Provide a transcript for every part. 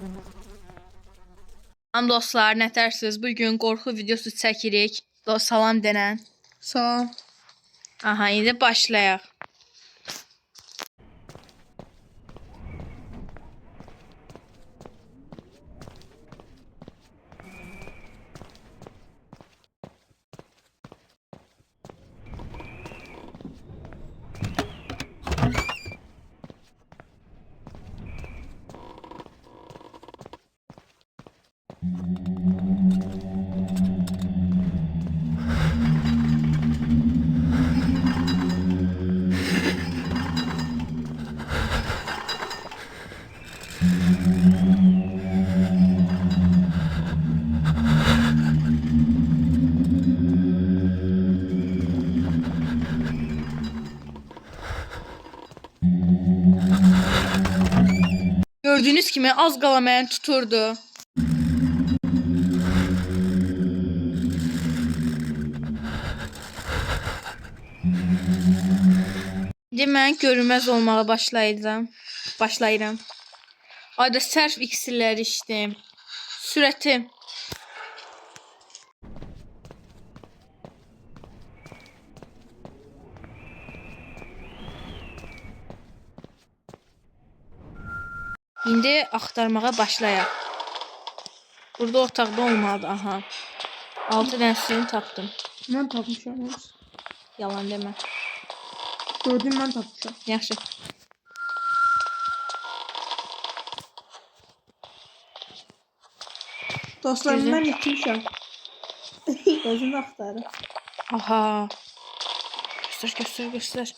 Salam dostlar, nətərsiniz? Bugün qorxu videosu çəkirik. Salam denən. Salam. Aha, indi başlayaq. Gördüyünüz kimi az qala məni tuturdu. İndi mən görünməz olmağa başlayıram. Ayda sərf iksirləri içdim. Sürətim. İndi axtarmağa başlayaq. Burada otaqda olmadı. Aha. 6 dənəsini tapdım. Mən tapmışam. Yalan demə. Gördüm, mən tapmışam. Yaxşı. Dostlarım, Gözüm. mən itirmişəm. Gözünü axtarım. Aha. Göstər.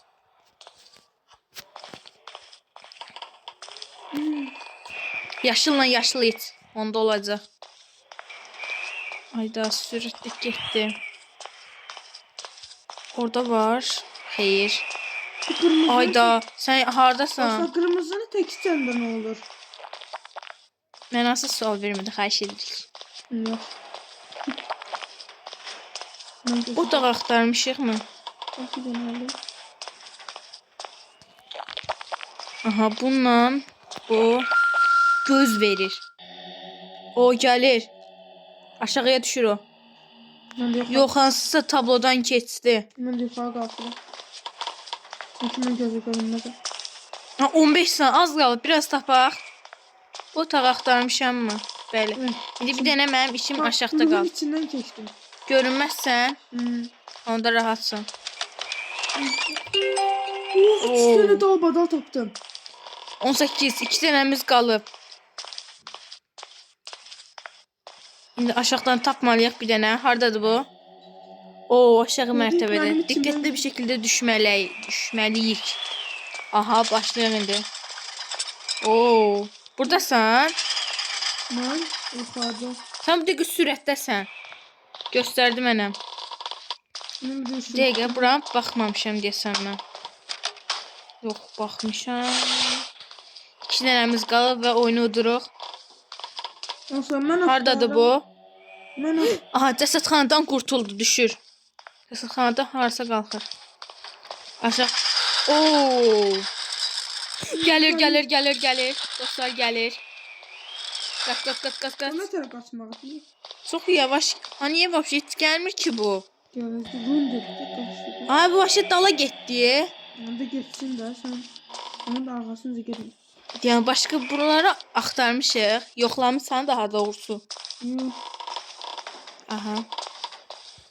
Yaşılla yaşıl it. Onda olacaq. Ayda sürətlə getdi. Orada var. Xeyr. Qırmızı. Ayda sən hardasan? Dostlar, qırmızını tek içəndə nə olur? Mən asıl sual vermədi, xahiş edirik. Yox. O da axtarmışıq mı? Aha, bununla bu göz verir. O gəlir. Aşağıya düşür o. Yox, hansısa tablodan keçdi. Mən yuxarı qalxıram. Çünki mən gözü görünmədim. Ha, 15 saniyə az qalıb, biraz tapaq. O otağı axtarmışam mı? Bəli. İndi bir dənə mənim işim aşağıda Bunun qaldı. içindən keçdim. Görünməzsən, onda rahatsan. İki dənə dal badal tapdım. 18, 2 dənəmiz qalıb. İndi aşağıdan tapmalıyıq bir dənə. Hardadır bu? Oo, aşağı mərtəbədə. Diqqətli bir şəkildə düşməliyik. Aha, başlayaq indi. Oo, buradasan. Mən yuxarıda. Sən bu dəqiqə sürətdəsən. Göstərdi mənə. Mən bir düşüm. Dəqiqə, buram baxmamışam deyəsən mən. Yox, baxmışam. 2 dənəmiz qalıb və oyunu uduruq. Hardadır bu? Mən Aha, cəsədxanadan qurtuldu, düşür. Cəsədxanada harasa qalxır. Aşağı. Oo! Gəlir. Dostlar gəlir. Qaç. Ona tərəf qaçmaq istəyir. Çox yavaş. Ha, niyə vəbşə heç gəlmir ki bu? Gələcək. Run dedi. Qaçdı. Ay, bu vəbşə dala getdi. Onda getsin də sən. Onun da arxasınca gedin. Yəni başqa buraları axtarmışıq. Yoxlamısan daha doğrusu. Aha.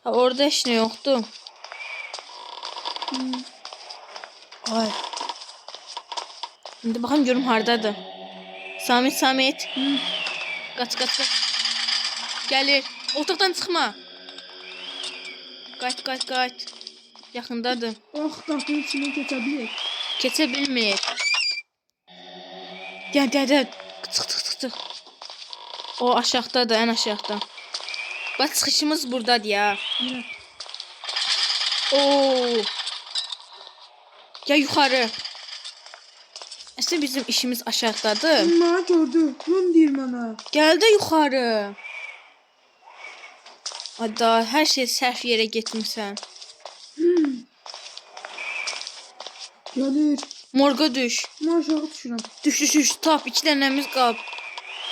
Ha, orada heç nə yoxdur. Ay. İndi baxım görüm hardadır. Samit. Qaç. Gəlir. Otaqdan çıxma. Qayıt. Yaxındadır. Oh, qapının içindən keçə bilir. Keçə bilmir. Gəl. Çıx. O aşağıdadır, ən aşağıda. Bax, çıxışımız buradadır ya. Oo. Gəl yuxarı. Əslində bizim işimiz aşağıdadır. Mənə gördü. Run deyir mənə. Gəl də yuxarı. Ada, hər şey səhv yerə getmisən. Gəlir. Morga düş. Mən aşağı düşürəm. Düş. Tap, 2 dənəmiz qalıb.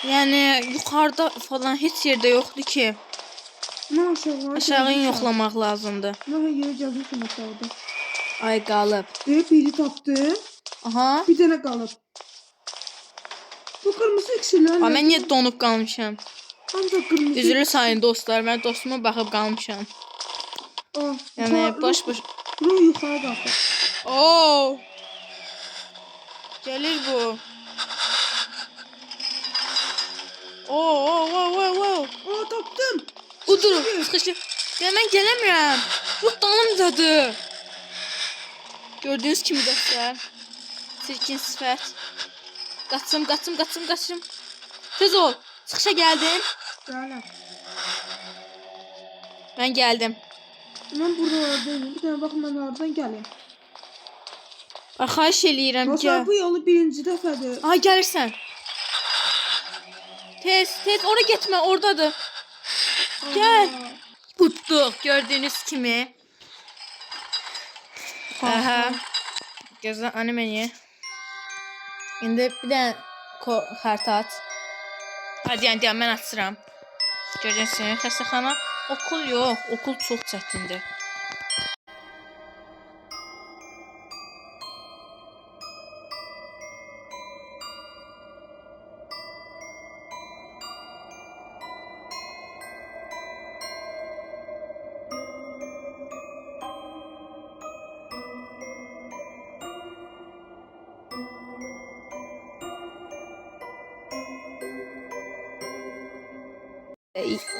Yani yukarıda falan hiç yerde yoktu ki. Ne aşağı? Aşağıyı yoxlamaq lazımdır. Ne yere gelmişim aşağıda. Ay qalıb. Biri tapdı. Aha. Bir tane qalıb. Bu kırmızı iksirler Amma nədir? mən niyə donub qalmışam? Ancaq kırmızı. Üzrlü sayın dostlar, mən dostuma baxıb qalmışam. Aa, Yəni boş. Ruh yuxarı qalxır. Oo! Gəlir bu. Oo. Aa, tapdım. Budur, sıxışı. Ya mən gələmirəm. Ruh dalımdadır. Gördüyünüz kimi dostlar. Çirkin sifət. Qaçım. Tez ol. Çıxışa gəldim. Gələ. Mən gəldim. Mən buralardayım. Bir tane baxın mən haradan gəlim. Bax, xahiş eləyirəm ki. Dostlar, bu yolu birinci dəfədir. Ay, gəlirsən. Tez, ora getmə, oradadır. Gəl. Utduq, gördüyünüz kimi. Aha. Gözlə animeni. İndi bir dənə xəritə at. Hadi, yəni mən açıram. Görəcəksin kimi xəstəxana. Okul yox, okul çox çətindir.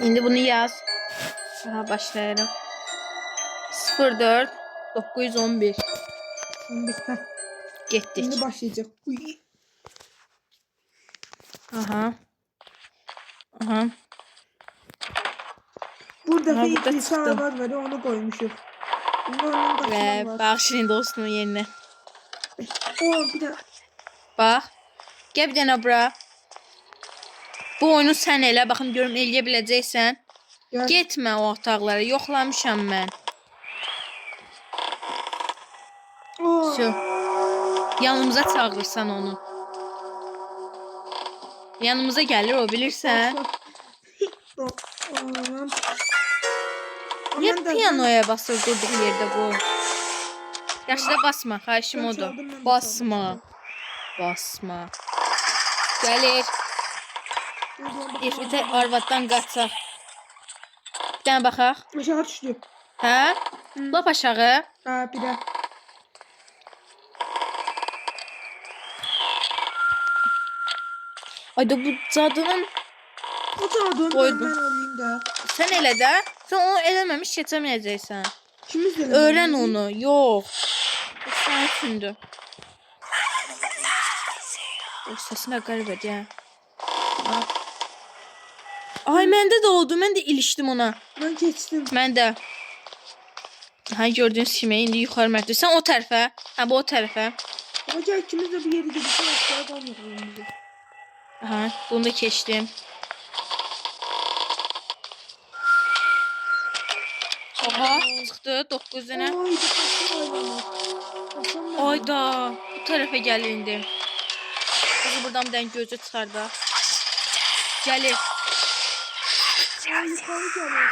İndi bunu yaz. Aha, başlayalım. 04 911. Getdik. Şimdi başlayacak. Uy. Aha. Burada Aha, bir burada iki çıxdım. var ve onu koymuşum. Bunların Və kaçları var. bax şimdi dostumun yerinə. Bir de Bax. Gəl bir dənə bura. Bu oyunu sən elə, baxın görüm eləyə biləcəksən. gel. Getmə o otaqlara, yoxlamışam mən. Şu. Yanımıza çağırırsan onu. Yanımıza gəlir o, bilirsən. Niyə piyanoya basır durduğu yerdə bu? Yaşda basma, xahişim Ben odur. çaldım, ben de Basma. Gəlir. Bir tək arvaddan qaçaq. Bir dənə baxaq. Aşağı düştü. Hə? Lap aşağı. Ha, bir de. Ayda bu cadının O çağırdın. Koydum. Ben alayım da. sən elə də. Sən onu eləməmiş keçəməyəcəksən. Kimiz de Öyrən onu. Yox. Bu sənin üçündür. O səsinə qəribədir ya. Ay, məndə də oldu. Mən də ilişdim ona. Ben geçtim. Mən də. Ha, gördüyünüz kimi indi yuxarı mərtəbə. Sən o tərəfə. Ha, bu o tərəfə. Ama gel ikimiz de bir yere gidip aşağı kalmayalım bizi. Aha, bunu da keçdim. Aha, çıxdı 9 dənə. Ay, da Ayda, bu tərəfə gəlir indi. Bizi buradan bir dənə gözü çıxarda. Gəlir. Ay, yukarı gelir.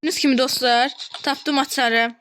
Gördüğünüz kimi dostlar, tapdım açarı.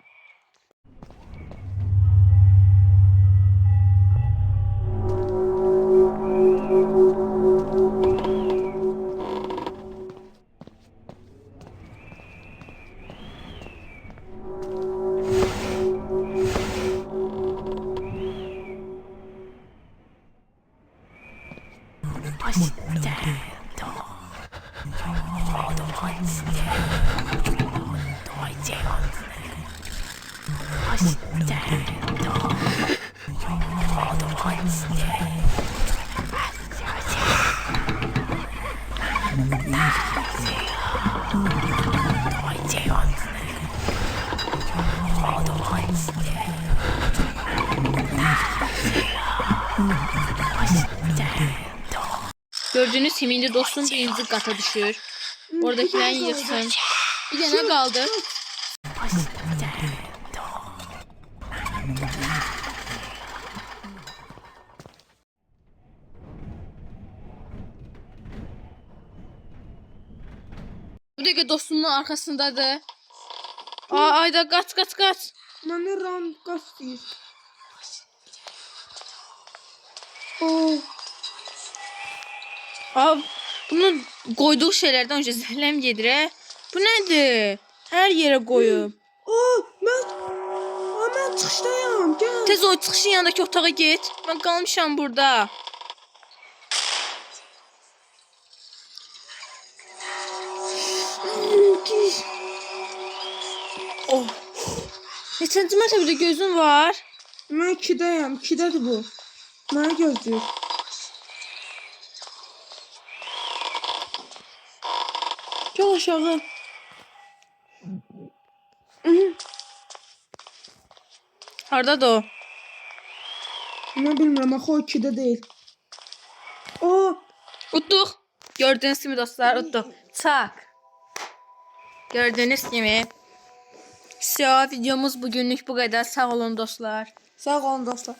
Gördüğünüz kimi indi dostum birinci qata düşür. Oradakilərin yıxsın. Bir dənə qaldı. Bu dəqiqə dostumun arkasındadır. Ayda qaç. Mənə round qaz deyir. Oh. Bunun qoyduğu şeylərdən öncə zəhləm gedir. Bu nədir? Hər yerə qoyub. Mən çıxışdayam. Gəl. Tez o çıxışın yanındakı otağa get. Mən qalmışam burada. Oh. Neçənci mərtəbədə gözün var? Mən 2-dəyəm. 2-dədir bu. Mənə gözləyir. Gəl aşağı. Hardadır o? Mən bilmirəm, axı o 2-də deyil. Utduq. Gördüğünüz kimi dostlar, utduq. Çak. Gördüğünüz kimi. Videomuz bugünlük bu kadar. Sağ olun dostlar. Sağ olun dostlar.